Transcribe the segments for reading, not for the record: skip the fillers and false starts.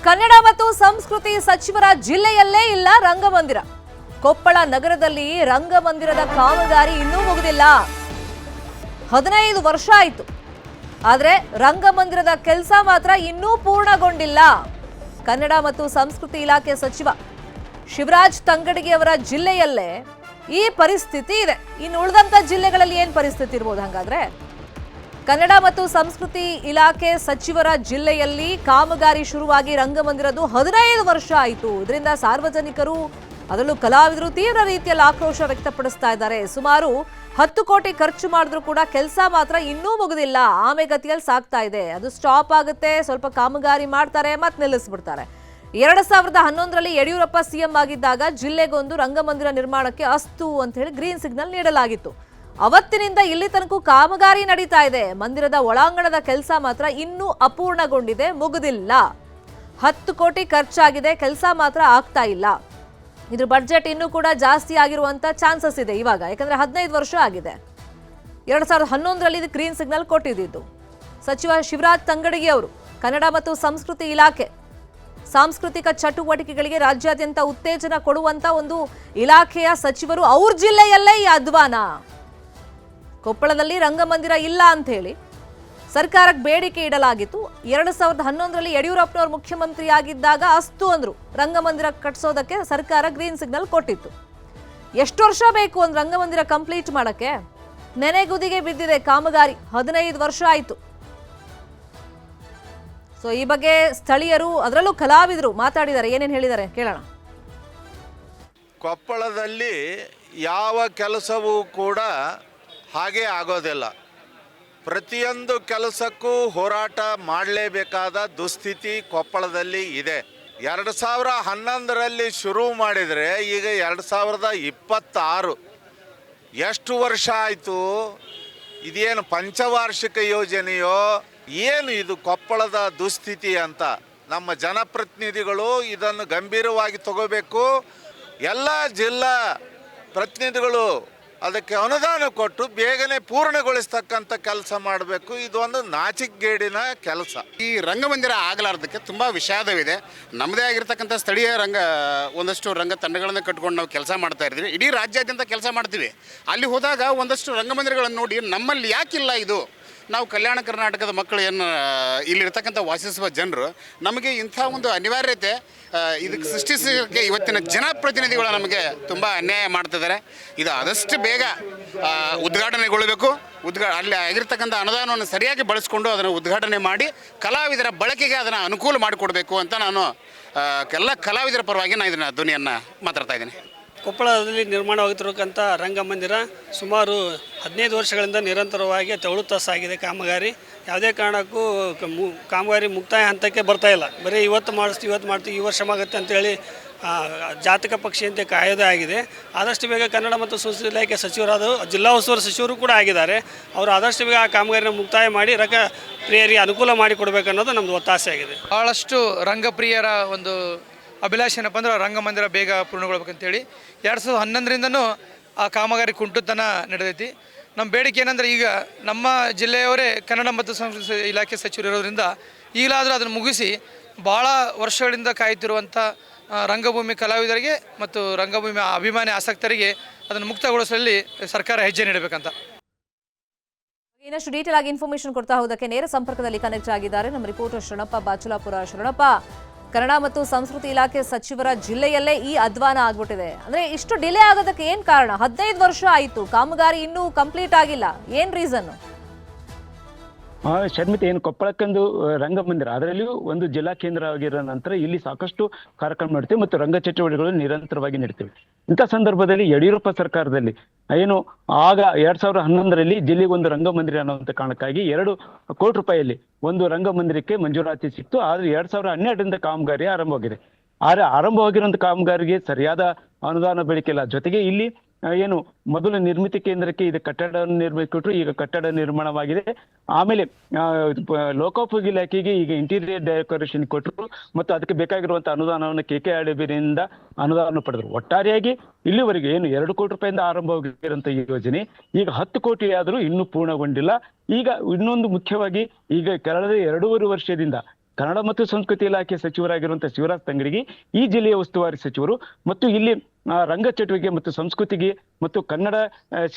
ಕನ್ನಡ ಮತ್ತು ಸಂಸ್ಕೃತಿ ಸಚಿವರ ಜಿಲ್ಲೆಯಲ್ಲೇ ಇಲ್ಲ ರಂಗಮಂದಿರ. ಕೊಪ್ಪಳ ನಗರದಲ್ಲಿ ರಂಗಮಂದಿರದ ಕಾಮಗಾರಿ ಇನ್ನೂ ಮುಗಿದಿಲ್ಲ. 15 ವರ್ಷ ಆಯಿತು. ಆದರೆ ರಂಗಮಂದಿರದ ಕೆಲಸ ಮಾತ್ರ ಇನ್ನೂ ಪೂರ್ಣಗೊಂಡಿಲ್ಲ. ಕನ್ನಡ ಮತ್ತು ಸಂಸ್ಕೃತಿ ಇಲಾಖೆ ಸಚಿವ ಶಿವರಾಜ್ ತಂಗಡಗಿ ಅವರ ಜಿಲ್ಲೆಯಲ್ಲೇ ಈ ಪರಿಸ್ಥಿತಿ ಇದೆ. ಇನ್ನು ಉಳಿದಂತ ಜಿಲ್ಲೆಗಳಲ್ಲಿ ಏನು ಪರಿಸ್ಥಿತಿ ಇರಬಹುದು? ಹಾಗಾದ್ರೆ ಕನ್ನಡ ಮತ್ತು ಸಂಸ್ಕೃತಿ ಇಲಾಖೆ ಸಚಿವರ ಜಿಲ್ಲೆಯಲ್ಲಿ ಕಾಮಗಾರಿ ಶುರುವಾಗಿ ರಂಗಮಂದಿರದ್ದು 15 ವರ್ಷ ಆಯಿತು. ಇದರಿಂದ ಸಾರ್ವಜನಿಕರು ಅದರಲ್ಲೂ ಕಲಾವಿದರು ತೀವ್ರ ರೀತಿಯಲ್ಲಿ ಆಕ್ರೋಶ ವ್ಯಕ್ತಪಡಿಸ್ತಾ ಇದ್ದಾರೆ. ಸುಮಾರು 10 ಕೋಟಿ ಖರ್ಚು ಮಾಡಿದ್ರು ಕೂಡ ಕೆಲಸ ಮಾತ್ರ ಇನ್ನೂ ಮುಗಿದಿಲ್ಲ. ಆಮೆಗತಿಯಲ್ಲಿ ಸಾಗ್ತಾ ಇದೆ. ಅದು ಸ್ಟಾಪ್ ಆಗುತ್ತೆ, ಸ್ವಲ್ಪ ಕಾಮಗಾರಿ ಮಾಡ್ತಾರೆ, ಮತ್ತೆ ನಿಲ್ಲಿಸ್ಬಿಡ್ತಾರೆ. 2011ರಲ್ಲಿ ಯಡಿಯೂರಪ್ಪ ಸಿಎಂ ಆಗಿದ್ದಾಗ ಜಿಲ್ಲೆಗೊಂದು ರಂಗಮಂದಿರ ನಿರ್ಮಾಣಕ್ಕೆ ಅಸ್ತು ಅಂತ ಹೇಳಿ ಗ್ರೀನ್ ಸಿಗ್ನಲ್ ನೀಡಲಾಗಿತ್ತು. ಅವತ್ತಿನಿಂದ ಇಲ್ಲಿ ತನಕ ಕಾಮಗಾರಿ ನಡೀತಾ ಇದೆ. ಮಂದಿರದ ಒಳಾಂಗಣದ ಕೆಲಸ ಮಾತ್ರ ಇನ್ನೂ ಅಪೂರ್ಣಗೊಂಡಿದೆ, ಮುಗಿದಿಲ್ಲ. 10 ಕೋಟಿ ಖರ್ಚಾಗಿದೆ, ಕೆಲಸ ಮಾತ್ರ ಆಗ್ತಾ ಇಲ್ಲ. ಇದ್ರ ಬಡ್ಜೆಟ್ ಇನ್ನೂ ಕೂಡ ಜಾಸ್ತಿ ಆಗಿರುವಂತ ಚಾನ್ಸಸ್ ಇದೆ ಇವಾಗ. ಯಾಕಂದ್ರೆ 15 ವರ್ಷ ಆಗಿದೆ. 2011ರಲ್ಲಿ ಇದು ಗ್ರೀನ್ ಸಿಗ್ನಲ್ ಕೊಟ್ಟಿದ್ದು ಸಚಿವ ಶಿವರಾಜ್ ತಂಗಡಗಿ ಅವರು. ಕನ್ನಡ ಮತ್ತು ಸಂಸ್ಕೃತಿ ಇಲಾಖೆ ಸಾಂಸ್ಕೃತಿಕ ಚಟುವಟಿಕೆಗಳಿಗೆ ರಾಜ್ಯಾದ್ಯಂತ ಉತ್ತೇಜನ ಕೊಡುವಂತ ಒಂದು ಇಲಾಖೆಯ ಸಚಿವರು ಅವ್ರ ಜಿಲ್ಲೆಯಲ್ಲೇ ಈ ಅಧ್ವಾನ. ಕೊಪ್ಪಳದಲ್ಲಿ ರಂಗಮಂದಿರ ಇಲ್ಲ ಅಂತ ಹೇಳಿ ಸರ್ಕಾರಕ್ಕೆ ಬೇಡಿಕೆ ಇಡಲಾಗಿತ್ತು. 2011ರಲ್ಲಿ ಯಡಿಯೂರಪ್ಪನವರು ಮುಖ್ಯಮಂತ್ರಿ ಆಗಿದ್ದಾಗ ಅಸ್ತು ಅಂದ್ರು. ರಂಗಮಂದಿರ ಕಟ್ಸೋದಕ್ಕೆ ಸರ್ಕಾರ ಗ್ರೀನ್ ಸಿಗ್ನಲ್ ಕೊಟ್ಟಿತ್ತು. ಎಷ್ಟು ವರ್ಷ ಬೇಕು ಒಂದು ರಂಗಮಂದಿರ ಕಂಪ್ಲೀಟ್ ಮಾಡಕ್ಕೆ? ನೆನೆಗುದಿಗೆ ಬಿದ್ದಿದೆ ಕಾಮಗಾರಿ. 15 ವರ್ಷ ಆಯಿತು. ಸೊ ಈ ಬಗ್ಗೆ ಸ್ಥಳೀಯರು ಅದರಲ್ಲೂ ಕಲಾವಿದರು ಮಾತಾಡಿದ್ದಾರೆ. ಏನೇನು ಹೇಳಿದ್ದಾರೆ ಕೇಳೋಣ. ಕೊಪ್ಪಳದಲ್ಲಿ ಯಾವ ಕೆಲಸವೂ ಕೂಡ ಹಾಗೆ ಆಗೋದಿಲ್ಲ. ಪ್ರತಿಯೊಂದು ಕೆಲಸಕ್ಕೂ ಹೋರಾಟ ಮಾಡಲೇಬೇಕಾದ ದುಸ್ಥಿತಿ ಕೊಪ್ಪಳದಲ್ಲಿ ಇದೆ. 2011ರಲ್ಲಿ ಶುರು ಮಾಡಿದರೆ ಈಗ 2026 ಎಷ್ಟು ವರ್ಷ ಆಯಿತು? ಇದೇನು ಪಂಚವಾರ್ಷಿಕ ಯೋಜನೆಯೋ ಏನು ಇದು ಕೊಪ್ಪಳದ ದುಸ್ಥಿತಿ ಅಂತ ನಮ್ಮ ಜನಪ್ರತಿನಿಧಿಗಳು ಇದನ್ನು ಗಂಭೀರವಾಗಿ ತಗೋಬೇಕು. ಎಲ್ಲ ಜಿಲ್ಲಾ ಪ್ರತಿನಿಧಿಗಳು ಅದಕ್ಕೆ ಅನುದಾನ ಕೊಟ್ಟು ಬೇಗನೆ ಪೂರ್ಣಗೊಳಿಸ್ತಕ್ಕಂಥ ಕೆಲಸ ಮಾಡಬೇಕು. ಇದು ಒಂದು ನಾಚಿಕೆಗೇಡಿನ ಕೆಲಸ. ಈ ರಂಗಮಂದಿರ ಆಗಲಾರ್ದಕ್ಕೆ ತುಂಬ ವಿಷಾದವಿದೆ. ನಮ್ಮದೇ ಆಗಿರ್ತಕ್ಕಂಥ ಸ್ಥಳೀಯ ಒಂದಷ್ಟು ರಂಗ ತಂಡಗಳನ್ನು ಕಟ್ಕೊಂಡು ನಾವು ಕೆಲಸ ಮಾಡ್ತಾ ಇರ್ತೀವಿ. ಇಡೀ ರಾಜ್ಯಾದ್ಯಂತ ಕೆಲಸ ಮಾಡ್ತೀವಿ. ಅಲ್ಲಿ ಹೋದಾಗ ಒಂದಷ್ಟು ರಂಗಮಂದಿರಗಳನ್ನು ನೋಡಿ ನಮ್ಮಲ್ಲಿ ಯಾಕಿಲ್ಲ ಇದು? ನಾವು ಕಲ್ಯಾಣ ಕರ್ನಾಟಕದ ಮಕ್ಕಳು ಏನು ಇಲ್ಲಿರ್ತಕ್ಕಂಥ ವಾಸಿಸುವ ಜನರು ನಮಗೆ ಇಂಥ ಒಂದು ಅನಿವಾರ್ಯತೆ ಇದಕ್ಕೆ ಸೃಷ್ಟಿಸೋಕ್ಕೆ ಇವತ್ತಿನ ಜನಪ್ರತಿನಿಧಿಗಳು ನಮಗೆ ತುಂಬ ಅನ್ಯಾಯ ಮಾಡ್ತಿದ್ದಾರೆ. ಇದು ಆದಷ್ಟು ಬೇಗ ಉದ್ಘಾಟನೆಗೊಳ್ಳಬೇಕು. ಅಲ್ಲಿ ಆಗಿರ್ತಕ್ಕಂಥ ಅನುದಾನವನ್ನು ಸರಿಯಾಗಿ ಬಳಸ್ಕೊಂಡು ಅದನ್ನು ಉದ್ಘಾಟನೆ ಮಾಡಿ ಕಲಾವಿದರ ಬಳಕೆಗೆ ಅದನ್ನು ಅನುಕೂಲ ಮಾಡಿಕೊಡ್ಬೇಕು ಅಂತ ನಾನು ಎಲ್ಲ ಕಲಾವಿದರ ಪರವಾಗಿ ನಾನು ಇದನ್ನು ಧ್ವನಿಯನ್ನು ಮಾತಾಡ್ತಾ ಇದ್ದೀನಿ. ಕೊಪ್ಪಳದಲ್ಲಿ ನಿರ್ಮಾಣವಾಗುತ್ತಿರತಕ್ಕಂಥ ರಂಗಮಂದಿರ ಸುಮಾರು 15 ವರ್ಷಗಳಿಂದ ನಿರಂತರವಾಗಿ ತೆವಳುತ್ತಾ ಸಾಗಿದೆ ಕಾಮಗಾರಿ. ಯಾವುದೇ ಕಾರಣಕ್ಕೂ ಕಾಮಗಾರಿ ಮುಕ್ತಾಯ ಹಂತಕ್ಕೆ ಬರ್ತಾ ಇಲ್ಲ. ಬರೀ ಇವತ್ತು ಮಾಡ್ತೀವಿ ಈ ವರ್ಷ ಆಗುತ್ತೆ ಅಂತೇಳಿ ಜಾತಕ ಪಕ್ಷಿಯಂತೆ ಕಾಯೋದೇ ಆಗಿದೆ. ಆದಷ್ಟು ಬೇಗ ಕನ್ನಡ ಮತ್ತು ಸಂಸ್ಕೃತಿ ಇಲಾಖೆ ಸಚಿವರಾದ ಜಿಲ್ಲಾ ಉಸ್ತುವಾರಿ ಸಚಿವರು ಕೂಡ ಆಗಿದ್ದಾರೆ. ಅವರು ಆದಷ್ಟು ಬೇಗ ಆ ಕಾಮಗಾರಿನ ಮುಕ್ತಾಯ ಮಾಡಿ ಪ್ರಿಯರಿಗೆ ಅನುಕೂಲ ಮಾಡಿಕೊಡ್ಬೇಕು ಅನ್ನೋದು ನಮ್ಮದು ಒತ್ತಾಸೆ ಆಗಿದೆ. ಭಾಳಷ್ಟು ರಂಗಪ್ರಿಯರ ಒಂದು ಅಭಿಲಾಷೆ ಏನಪ್ಪ ಅಂದ್ರೆ ರಂಗಮಂದಿರ ಬೇಗ ಪೂರ್ಣಗೊಳ್ಬೇಕಂತೇಳಿ 2011ರಿಂದನೂ ಆ ಕಾಮಗಾರಿ ಕುಂಟುತನ ನಡೆದೈತಿ. ನಮ್ಮ ಬೇಡಿಕೆ ಏನಂದ್ರೆ ಈಗ ನಮ್ಮ ಜಿಲ್ಲೆಯವರೇ ಕನ್ನಡ ಮತ್ತು ಸಂಸ್ಕೃತಿ ಇಲಾಖೆ ಸಚಿವರು ಇರೋದ್ರಿಂದ ಈಗಲಾದರೂ ಅದನ್ನು ಮುಗಿಸಿ ಭಾಳ ವರ್ಷಗಳಿಂದ ಕಾಯ್ತಿರುವಂಥ ರಂಗಭೂಮಿ ಕಲಾವಿದರಿಗೆ ಮತ್ತು ರಂಗಭೂಮಿ ಅಭಿಮಾನಿ ಆಸಕ್ತರಿಗೆ ಅದನ್ನು ಮುಕ್ತಗೊಳಿಸಲಿ ಸರ್ಕಾರ ಹೆಜ್ಜೆ ನೀಡಬೇಕಂತ. ಇನ್ನಷ್ಟು ಡೀಟೇಲ್ ಆಗಿ ಇನ್ಫಾರ್ಮೇಶನ್ ಕೊಡ್ತಾ ಹೋದಕ್ಕೆ ನೇರ ಸಂಪರ್ಕದಲ್ಲಿ ಕನೆಕ್ಟ್ ಆಗಿದ್ದಾರೆ ನಮ್ಮ ರಿಪೋರ್ಟರ್ ಶರಣಪ್ಪ ಬಾಚುಲಾಪುರ. ಶರಣಪ್ಪ, ಕನ್ನಡ ಮತ್ತು ಸಂಸ್ಕೃತಿ ಇಲಾಖೆ ಸಚಿವರ ಜಿಲ್ಲೆಯಲ್ಲೇ ಈ ಅಧ್ವಾನ ಆಗ್ಬಿಟ್ಟಿದೆ. ಅಂದ್ರೆ ಇಷ್ಟು ಡಿಲೇ ಆಗೋದಕ್ಕೆ ಏನ್ ಕಾರಣ? 15 ವರ್ಷ ಆಯಿತು, ಕಾಮಗಾರಿ ಇನ್ನೂ ಕಂಪ್ಲೀಟ್ ಆಗಿಲ್ಲ. ಏನ್ ರೀಸನ್? ಶರ್ಮಿತ, ಏನು ಕೊಪ್ಪಳಕ್ಕೊಂದು ರಂಗಮಂದಿರ, ಅದರಲ್ಲಿಯೂ ಒಂದು ಜಿಲ್ಲಾ ಕೇಂದ್ರ ಆಗಿರೋ ನಂತರ ಇಲ್ಲಿ ಸಾಕಷ್ಟು ಕಾರ್ಯಕ್ರಮ ಮಾಡ್ತೀವಿ ಮತ್ತು ರಂಗ ಚಟುವಟಿಕೆಗಳು ನಿರಂತರವಾಗಿ ನಡೀತವೆ. ಇಂಥ ಸಂದರ್ಭದಲ್ಲಿ ಯಡಿಯೂರಪ್ಪ ಸರ್ಕಾರದಲ್ಲಿ ಏನು ಆಗ 2011ರಲ್ಲಿ ಜಿಲ್ಲೆಗೆ ಒಂದು ರಂಗಮಂದಿರ ಅನ್ನುವಂಥ ಕಾರಣಕ್ಕಾಗಿ 2 ಕೋಟಿ ರೂಪಾಯಿಯಲ್ಲಿ ಒಂದು ರಂಗಮಂದಿರಕ್ಕೆ ಮಂಜೂರಾತಿ ಸಿಕ್ತು. ಆದ್ರೆ 2012ರಿಂದ ಕಾಮಗಾರಿ ಆರಂಭವಾಗಿದೆ. ಆರಂಭವಾಗಿರುವಂಥ ಕಾಮಗಾರಿಗೆ ಸರಿಯಾದ ಅನುದಾನ ಬೇಡಿಕೆ ಇಲ್ಲ. ಜೊತೆಗೆ ಇಲ್ಲಿ ಏನು ಮೊದಲು ನಿರ್ಮಿತಿ ಕೇಂದ್ರಕ್ಕೆ ಇದು ಕಟ್ಟಡ ನಿರ್ಮಿಸಿಕೊಟ್ರು. ಈಗ ಕಟ್ಟಡ ನಿರ್ಮಾಣವಾಗಿದೆ. ಆಮೇಲೆ ಲೋಕೋಪಯೋಗಿ ಇಲಾಖೆಗೆ ಈಗ ಇಂಟೀರಿಯರ್ ಡೆಕೋರೇಷನ್ ಕೊಟ್ಟರು ಮತ್ತು ಅದಕ್ಕೆ ಬೇಕಾಗಿರುವಂತಹ ಅನುದಾನವನ್ನು KKRDBಯಿಂದ ಅನುದಾನ ಪಡೆದರು. ಒಟ್ಟಾರೆಯಾಗಿ ಇಲ್ಲಿವರೆಗೆ ಏನು 2 ಕೋಟಿ ರೂಪಾಯಿಂದ ಆರಂಭವಾಗಿರುವಂತಹ ಈ ಯೋಜನೆ ಈಗ 10 ಕೋಟಿ ಆದರೂ ಇನ್ನೂ ಪೂರ್ಣಗೊಂಡಿಲ್ಲ. ಈಗ ಇನ್ನೊಂದು ಮುಖ್ಯವಾಗಿ ಈಗ ಕಳೆದ 2.5 ವರ್ಷದಿಂದ ಕನ್ನಡ ಮತ್ತು ಸಂಸ್ಕೃತಿ ಇಲಾಖೆ ಸಚಿವರಾಗಿರುವಂತಹ ಶಿವರಾಜ್ ತಂಗಡಿಗೆ ಈ ಜಿಲ್ಲೆಯ ಉಸ್ತುವಾರಿ ಸಚಿವರು ಮತ್ತು ಇಲ್ಲಿ ರಂಗ ಚಟುವಟಿಕೆ ಮತ್ತು ಸಂಸ್ಕೃತಿಗೆ ಮತ್ತು ಕನ್ನಡ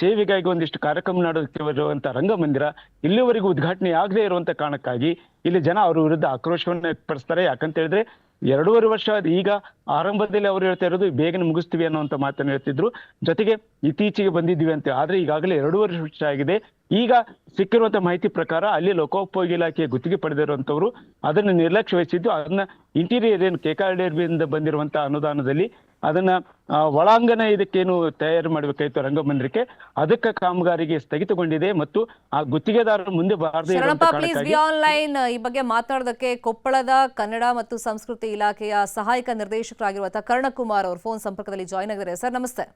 ಸೇವೆಗಾಗಿ ಒಂದಿಷ್ಟು ಕಾರ್ಯಕ್ರಮ ನಡೆಯುತ್ತಿರುವಂತಹ ರಂಗಮಂದಿರ ಇಲ್ಲಿವರೆಗೂ ಉದ್ಘಾಟನೆ ಆಗದೇ ಇರುವಂತ ಕಾರಣಕ್ಕಾಗಿ ಇಲ್ಲಿ ಜನ ಅವರ ವಿರುದ್ಧ ಆಕ್ರೋಶವನ್ನು ವ್ಯಕ್ತಪಡಿಸ್ತಾರೆ. ಯಾಕಂತ ಹೇಳಿದ್ರೆ 2.5 ವರ್ಷ ಈಗ ಆರಂಭದಲ್ಲಿ ಅವ್ರು ಹೇಳ್ತಾ ಇರೋದು ಬೇಗನೆ ಮುಗಿಸ್ತೀವಿ ಅನ್ನುವಂತ ಮಾತನ್ನು ಹೇಳ್ತಿದ್ರು, ಜೊತೆಗೆ ಇತ್ತೀಚೆಗೆ ಬಂದಿದ್ವಿ ಅಂತ. ಆದ್ರೆ ಈಗಾಗಲೇ 2.5 ವರ್ಷ ಆಗಿದೆ. ಈಗ ಸಿಕ್ಕಿರುವಂತ ಮಾಹಿತಿ ಪ್ರಕಾರ ಅಲ್ಲಿ ಲೋಕೋಪಯೋಗಿ ಇಲಾಖೆ ಗುತ್ತಿಗೆ ಪಡೆದಿರುವಂತವ್ರು ಅದನ್ನ ನಿರ್ಲಕ್ಷ್ಯ ವಹಿಸಿದ್ದು, ಅದನ್ನ ಇಂಟೀರಿಯರ್ ಏನು KKRDBಯಿಂದ ಬಂದಿರುವಂತಹ ಅನುದಾನದಲ್ಲಿ ಅದನ್ನ ಒಳಾಂಗಣ ಇದಕ್ಕೇನು ತಯಾರು ಮಾಡಬೇಕಾಯ್ತು ರಂಗಮಂದಿರಕ್ಕೆ, ಅದಕ್ಕೆ ಕಾಮಗಾರಿಗೆ ಸ್ಥಗಿತಗೊಂಡಿದೆ ಮತ್ತು ಆ ಗುತ್ತಿಗೆದಾರರು ಮುಂದೆ ಬಾರದೇ ಇರುವಂತ ಕಾರಣಕ್ಕಾಗಿ ಆನ್ಲೈನ್ ಈ ಬಗ್ಗೆ ಮಾತನಾಡೋದಕ್ಕೆ ಕೊಪ್ಪಳದ ಕನ್ನಡ ಮತ್ತು ಸಂಸ್ಕೃತಿ ಇಲಾಖೆಯ ಸಹಾಯಕ ನಿರ್ದೇಶಕರಾಗಿರುವಂತಹ ಕರ್ಣಕುಮಾರ್ ಅವರು ಫೋನ್ ಸಂಪರ್ಕದಲ್ಲಿ ಜಾಯ್ನ್ ಆಗಿದ್ದಾರೆ. ಸರ್ ನಮಸ್ತೆ.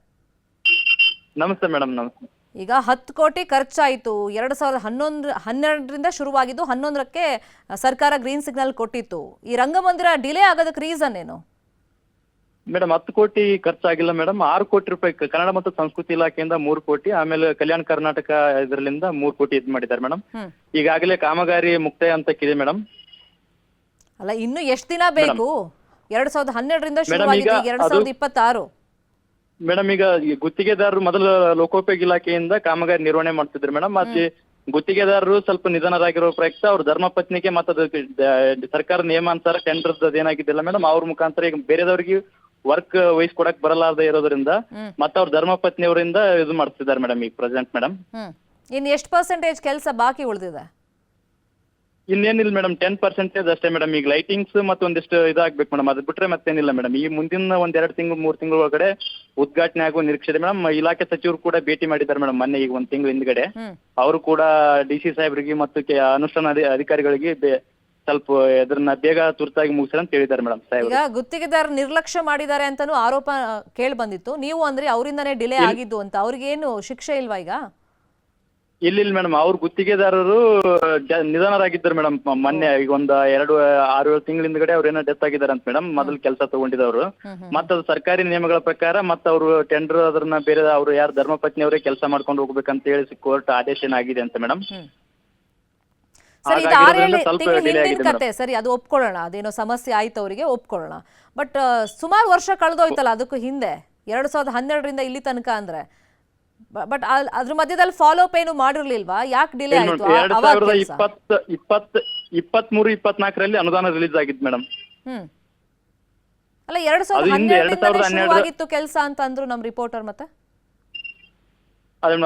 ನಮಸ್ತೆ ಮೇಡಮ್. ನಮಸ್ತೆ. ಈಗ 10 ಕೋಟಿ ಖರ್ಚಾಯಿತು. 2012ರಿಂದ ಶುರುವಾಗಿದ್ದು 11ಕ್ಕೆ ಸರ್ಕಾರ ಗ್ರೀನ್ ಸಿಗ್ನಲ್ ಕೊಟ್ಟಿತ್ತು. ಈ ರಂಗಮಂದಿರ ಡಿಲೇ ಆಗೋದಕ್ಕೆ ರೀಸನ್ ಏನು? ಮೇಡಮ್ 10 ಕೋಟಿ ಖರ್ಚಾಗಿಲ್ಲ ಮೇಡಮ್. 6 ಕೋಟಿ ರೂಪಾಯಿ ಕನ್ನಡ ಮತ್ತು ಸಂಸ್ಕೃತಿ ಇಲಾಖೆಯಿಂದ 3 ಕೋಟಿ, ಆಮೇಲೆ ಕಲ್ಯಾಣ ಕರ್ನಾಟಕ ಇದರಲ್ಲಿಂದ 3 ಕೋಟಿ ಇದು ಮಾಡಿದ್ದಾರೆ ಮೇಡಮ್. ಈಗಾಗಲೇ ಕಾಮಗಾರಿ ಮುಕ್ತಾಯ ಹಂತಕ್ಕಿದೆ ಮೇಡಮ್. ಅಲ್ಲ, ಇನ್ನು ಎಷ್ಟು ದಿನ ಬೇಕು? 2012ರಿಂದ ಶುರುವಾಗಿದ್ದು 2026. ಮೇಡಮ್ ಈಗ ಗುತ್ತಿಗೆದಾರರು ಮೊದಲು ಲೋಕೋಪಯೋಗಿ ಇಲಾಖೆಯಿಂದ ಕಾಮಗಾರಿ ನಿರ್ವಹಣೆ ಮಾಡ್ತಿದ್ರು ಮೇಡಮ್. ಮತ್ತೆ ಗುತ್ತಿಗೆದಾರರು ಸ್ವಲ್ಪ ನಿಧನರಾಗಿರೋ ಪ್ರಯುಕ್ತ ಅವ್ರ ಧರ್ಮಪತ್ನಿಗೆ ಮತ್ತು ಸರ್ಕಾರ ನಿಯಮಾನುಸಾರ ಟೆಂಡರ್ ಏನಾಗಿದ್ದಿಲ್ಲ ಮೇಡಮ್, ಅವ್ರ ಮುಖಾಂತರ ಈಗ ಬೇರೆದವ್ರಿಗೆ ವರ್ಕ್ ವಹಿಸ್ಕೊಡಕ್ ಬರಲಾರದೆ ಇರೋದ್ರಿಂದ ಮತ್ತೆ ಅವ್ರ ಧರ್ಮಪತ್ನಿಯವರಿಂದ ಇದು ಮಾಡ್ತಿದ್ದಾರೆ ಮೇಡಮ್ ಈಗ ಪ್ರೆಸೆಂಟ್ ಮೇಡಮ್. ಇನ್ನು ಎಷ್ಟು ಪರ್ಸೆಂಟೇಜ್ ಕೆಲಸ ಬಾಕಿ ಉಳಿದಿದೆ? ಇನ್ನೇನಿಲ್ಲ ಮೇಡಮ್, 10% ಅಷ್ಟೇ ಮೇಡಮ್. ಈಗ ಲೈಟಿಂಗ್ಸ್ ಮತ್ತೆ ಒಂದಿಷ್ಟು ಇದಾಗ್ಬೇಕು ಮೇಡಮ್, ಅದು ಬಿಟ್ರೆ ಮತ್ತೇನಿಲ್ಲ ಮೇಡಮ್. ಈ ಮುಂದಿನ 1-2 ತಿಂಗಳು 3 ತಿಂಗಳ ಒಳಗಡೆ ಉದ್ಘಾಟನೆ ಆಗುವ ನಿರೀಕ್ಷೆ ಇದೆ ಮೇಡಮ್. ಇಲಾಖೆ ಸಚಿವರು ಕೂಡ ಭೇಟಿ ಮಾಡಿದ್ದಾರೆ ಮೇಡಮ್ ಮೊನ್ನೆ, ಈಗ 1 ತಿಂಗಳ ಹಿಂದ್ಗಡೆ. ಅವರು ಕೂಡ DC ಸಾಹೇಬರಿಗೆ ಮತ್ತು ಅನುಷ್ಠಾನ ಅಧಿಕಾರಿಗಳಿಗೆ ಸ್ವಲ್ಪ ಅದನ್ನ ಬೇಗ ತುರ್ತಾಗಿ ಮುಗಿಸ್ರಿ ಅಂತ ಹೇಳಿದ್ದಾರೆ ಮೇಡಮ್ ಸಾಹೇಬ್. ಈಗ ಗುತ್ತಿಗೆದಾರ ನಿರ್ಲಕ್ಷ್ಯ ಮಾಡಿದ್ದಾರೆ ಅಂತಾನೂ ಆರೋಪ ಕೇಳಿ ಬಂದಿತ್ತು. ನೀವು ಅಂದ್ರೆ ಅವರಿಂದಾನೇ ಡಿಲೇ ಆಗಿದ್ದು ಅಂತ. ಅವ್ರಿಗೇನು ಶಿಕ್ಷೆ ಇಲ್ವಾ ಈಗ? ಇಲ್ಲ ಮೇಡಮ್, ಅವ್ರ ಗುತ್ತಿಗೆದಾರರು ನಿಧನರಾಗಿದ್ದಾರೆ ಮೇಡಮ್ ಮೊನ್ನೆ. ಈಗ 6-7 ತಿಂಗಳ ಹಿಂದ್ಗಡೆ ಅವ್ರು ಏನೋ ಡೆತ್ ಆಗಿದ್ದಾರೆ ಅಂತ ಮೇಡಮ್, ಮೊದಲು ಕೆಲಸ ತಗೊಂಡಿದ್ದವರು. ಮತ್ತೆ ಅದು ಸರ್ಕಾರಿ ನಿಯಮಗಳ ಪ್ರಕಾರ ಮತ್ತೆ ಅವರು ಟೆಂಡರ್ ಅದನ್ನ ಬೇರೆ ಅವರು ಯಾರು ಧರ್ಮಪತ್ನಿ ಅವರೇ ಕೆಲಸ ಮಾಡ್ಕೊಂಡು ಹೋಗ್ಬೇಕಂತ ಹೇಳಿ ಕೋರ್ಟ್ ಆದೇಶ ಏನಾಗಿದೆ ಅಂತ ಮೇಡಮ್. ಸರಿ, ಅದು ಒಪ್ಕೊಳ್ಳೋಣ, ಅದೇನೋ ಸಮಸ್ಯೆ ಆಯ್ತು ಅವರಿಗೆ, ಒಪ್ಕೊಳ್ಳೋಣ. ಬಟ್ ಸುಮಾರು ವರ್ಷ ಕಳೆದೋಯ್ತಲ್ಲ ಅದಕ್ಕೂ ಹಿಂದೆ, 2012ರಿಂದ ಇಲ್ಲಿ ತನಕ ಅಂದ್ರೆ. ಬಟ್ ಅದ್ರ ಮಧ್ಯದಲ್ಲಿ ಫಾಲೋ ಅಪ್ ಏನು ಮಾಡಿರ್ಲಿಲ್ವಾ? ಯಾಕೆ ಡಿಲೇ ಆಯ್ತು? 2023-24ರಲ್ಲಿ ಅನುದಾನ ರಿಲೀಸ್ ಆಗಿತ್ತು ಮೇಡಮ್. ಅಲ್ಲ, 2012ರಿಂದ ಶುರುವಾಗಿತ್ತು ಕೆಲಸ ಅಂತ ಅಂದ್ರು ನಮ್ ರಿಪೋರ್ಟರ್. ಮತ್ತೆ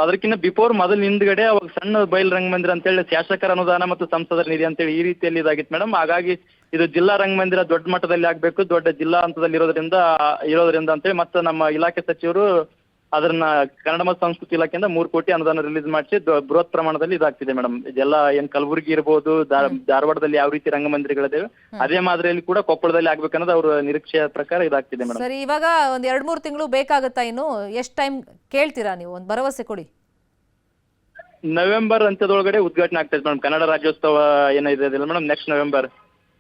ಅದಕ್ಕಿಂತ ಬಿಫೋರ್ ಮೊದಲು ಹಿಂದ್ಗಡೆ ಅವಾಗ ಸಣ್ಣ ಬಯಲು ರಂಗಮಂದಿರ ಅಂತ ಹೇಳಿ ಶಾಸಕರ ಅನುದಾನ ಮತ್ತು ಸಂಸದರ ನಿಧಿ ಅಂತೇಳಿ ಈ ರೀತಿಯಲ್ಲಿ ಇದಾಗಿತ್ತು ಮೇಡಮ್. ಹಾಗಾಗಿ ಇದು ಜಿಲ್ಲಾ ರಂಗಮಂದಿರ ದೊಡ್ಡ ಮಟ್ಟದಲ್ಲಿ ಆಗ್ಬೇಕು, ದೊಡ್ಡ ಜಿಲ್ಲಾ ಹಂತದಲ್ಲಿ ಇರೋದ್ರಿಂದ ಅಂತೇಳಿ ಮತ್ತೆ ನಮ್ಮ ಇಲಾಖೆ ಸಚಿವರು ಅದನ್ನ ಕನ್ನಡ ಮತ್ತು ಸಂಸ್ಕೃತಿ ಇಲಾಖೆಯಿಂದ 3 ಕೋಟಿ ಅನುದಾನ ರಿಲೀಸ್ ಮಾಡಿಸಿ ಬೃಹತ್ ಪ್ರಮಾಣದಲ್ಲಿ ಇದಾಗ್ತಿದೆ ಮೇಡಮ್. ಇದೆಲ್ಲ ಏನ್ ಕಲಬುರಗಿ ಇರ್ಬೋದು, ಧಾರವಾಡದಲ್ಲಿ ಯಾವ ರೀತಿ ರಂಗಮಂದಿರಗಳಿದಾವೆ ಅದೇ ಮಾದರಿಯಲ್ಲಿ ಕೂಡ ಕೊಪ್ಪಳದಲ್ಲಿ ಆಗ್ಬೇಕನ್ನೋದು ಅವ್ರ ನಿರೀಕ್ಷೆಯ ಪ್ರಕಾರ ಇದಾಗ್ತಿದೆ ಮೇಡಮ್. ಸರಿ, ಇವಾಗ 1-2-3 ತಿಂಗಳು ಬೇಕಾಗತ್ತಾ? ಇನ್ನು ಎಷ್ಟು ಟೈಮ್ ಕೇಳ್ತೀರಾ ನೀವು? ಒಂದು ಭರವಸೆ ಕೊಡಿ. ನವೆಂಬರ್ ಅಂತ್ಯದೊಳಗಡೆ ಉದ್ಘಾಟನೆ ಆಗ್ತದೆ ಮೇಡಮ್. ಕನ್ನಡ ರಾಜ್ಯೋತ್ಸವ ಏನಿದೆ ಮೇಡಮ್, ನೆಕ್ಸ್ಟ್ ನವೆಂಬರ್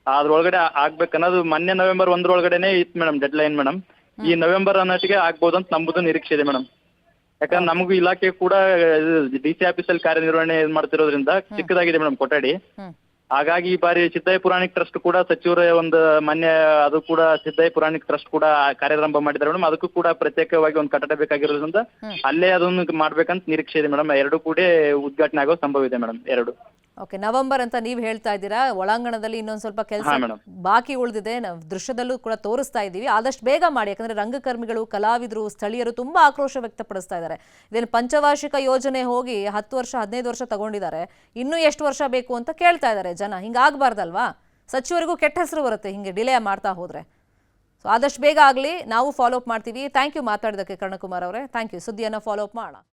ಅದ್ರೊಳಗಡೆ ಆಗ್ಬೇಕನ್ನೋದು ಮೊನ್ನೆ ನವೆಂಬರ್ 1 ಇತ್ತು ಮೇಡಮ್ ಡೆಡ್ ಲೈನ್ ಮೇಡಮ್. ಈ ನವೆಂಬರ್ ಅನ್ನೋಟಿಗೆ ಆಗ್ಬೋದಂತ ನಮ್ಮದು ನಿರೀಕ್ಷೆ ಇದೆ ಮೇಡಮ್. ಯಾಕಂದ್ರೆ ನಮಗೂ ಇಲಾಖೆ ಕೂಡ DC ಆಫೀಸಲ್ಲಿ ಕಾರ್ಯನಿರ್ವಹಣೆ ಮಾಡ್ತಿರೋದ್ರಿಂದ ಚಿಕ್ಕದಾಗಿದೆ ಮೇಡಮ್ ಕೊಠಡಿ. ಹಾಗಾಗಿ ಈ ಬಾರಿ ಸಿದ್ದಯ್ಯ ಪುರಾಣಿಕ್ ಟ್ರಸ್ಟ್ ಕೂಡ ಸಚಿವರ ಒಂದು ಮೊನ್ನೆ ಅದು ಕೂಡ ಸಿದ್ದಯ್ಯ ಪುರಾಣಿಕ್ ಟ್ರಸ್ಟ್ ಕೂಡ ಕಾರ್ಯಾರಂಭ ಮಾಡಿದ್ದಾರೆ ಮೇಡಮ್. ಅದಕ್ಕೂ ಕೂಡ ಪ್ರತ್ಯೇಕವಾಗಿ ಒಂದು ಕಟ್ಟಡ ಬೇಕಾಗಿರೋದ್ರಿಂದ ಅಲ್ಲೇ ಅದನ್ನು ಮಾಡ್ಬೇಕಂತ ನಿರೀಕ್ಷೆ ಇದೆ ಮೇಡಮ್. 2 ಕೂಡ ಉದ್ಘಾಟನೆ ಆಗೋ ಸಂಭವ ಇದೆ ಮೇಡಮ್. 2 ಓಕೆ, ನವೆಂಬರ್ ಅಂತ ನೀವು ಹೇಳ್ತಾ ಇದ್ದೀರಾ. ಒಳಾಂಗಣದಲ್ಲಿ ಇನ್ನೊಂದು ಸ್ವಲ್ಪ ಕೆಲಸ ಬಾಕಿ ಉಳಿದಿದೆ, ನಾವು ದೃಶ್ಯದಲ್ಲೂ ಕೂಡ ತೋರಿಸ್ತಾ ಇದ್ದೀವಿ. ಆದಷ್ಟು ಬೇಗ ಮಾಡಿ, ಯಾಕಂದ್ರೆ ರಂಗಕರ್ಮಿಗಳು, ಕಲಾವಿದರು, ಸ್ಥಳೀಯರು ತುಂಬಾ ಆಕ್ರೋಶ ವ್ಯಕ್ತಪಡಿಸ್ತಾ ಇದ್ದಾರೆ. ಇದೇನು ಪಂಚವಾರ್ಷಿಕ ಯೋಜನೆ ಹೋಗಿ 10 ವರ್ಷ 15 ವರ್ಷ ತಗೊಂಡಿದ್ದಾರೆ, ಇನ್ನೂ ಎಷ್ಟು ವರ್ಷ ಬೇಕು ಅಂತ ಕೇಳ್ತಾ ಇದ್ದಾರೆ ಜನ. ಹಿಂಗಾಗಬಾರ್ದಲ್ವಾ? ಸಚಿವರಿಗೂ ಕೆಟ್ಟ ಹೆಸರು ಬರುತ್ತೆ ಹಿಂಗೆ ಡಿಲೇ ಮಾಡ್ತಾ ಹೋದ್ರೆ. ಸೊ ಆದಷ್ಟು ಬೇಗ ಆಗಲಿ, ನಾವು ಫಾಲೋ ಅಪ್ ಮಾಡ್ತೀವಿ. ಥ್ಯಾಂಕ್ ಯು ಮಾತಾಡೋದಕ್ಕೆ ಕರ್ಣಕುಮಾರ್ ಅವರೇ, ಥ್ಯಾಂಕ್ ಯು. ಸುದ್ದಿಯನ್ನು ಫಾಲೋ ಅಪ್ ಮಾಡೋಣ.